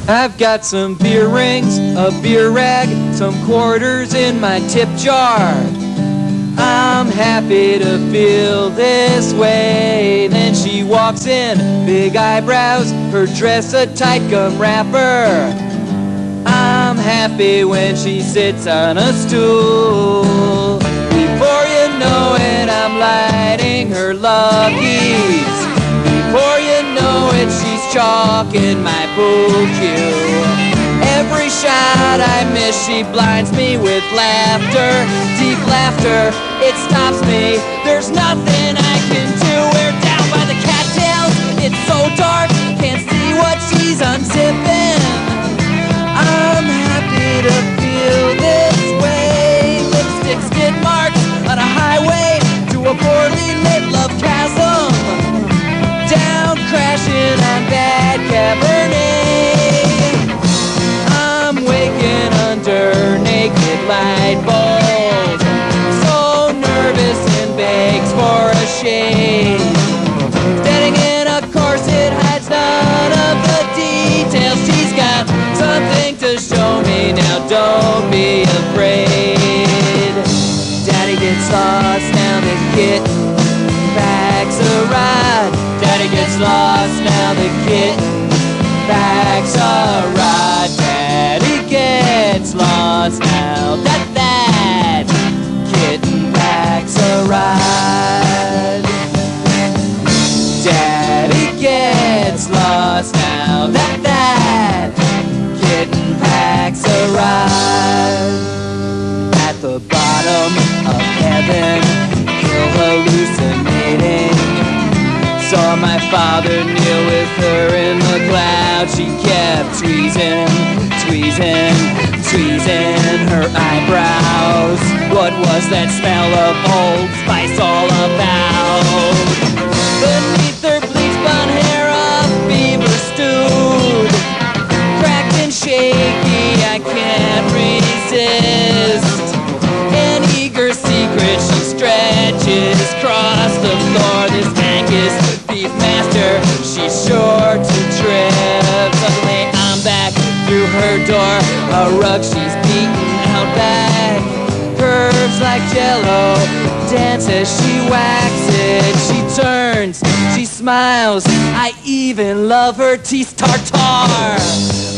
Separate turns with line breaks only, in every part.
I've got some beer rings, a beer rag, some quarters in my tip jar. I'm happy to feel this way. Then she walks in, big eyebrows, her dress a tight gum wrapper. I'm happy when she sits on a stool. Before you know it, I'm lighting her luckies. Before you know it, she's chalking my pool cue. Every shot I miss, she blinds me with laughter. Deep laughter, it stops me. There's nothing I can do. We're down by the cattails. It's so dark, can't see what she's unzipping. I'm happy to feel this way. Lipstick skid marks on a highway to a poorly lit love chasm. Down crashing on bad Cabernet. I'm waking under naked light bulbs. So nervous and begs for a shade. Standing in a corset hides none of the details. She's got something to show me, now don't be afraid. Daddy gets lost, now the kitten packs a rod. Daddy gets lost, now the kitten packs a rod. Daddy gets lost, now that kitten packs a rod. Daddy gets lost, now that kitten packs a rod. At the bottom of heaven, still hallucinating. Saw my father kneel with her in the clouds. She kept tweezing, tweezing, tweezing her eyebrows. What was that smell of Old Spice all about? Beneath her bleached blonde hair, a fever stewed. Cracked and shaky, I can't resist. An eager secret she stretches across the floor. This Angus beef master, she's sure to trip. Suddenly I'm back through her door. A rug she's beaten out back. Curves like jello, dance as she waxes. She turns, she smiles. I even love her teeth tartare.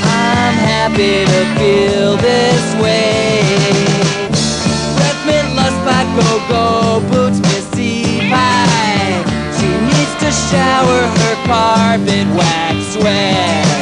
I'm happy to feel this way. Breath mint, lust pot, go-go, boots, missy pie. She needs to shower her carpet wax wet.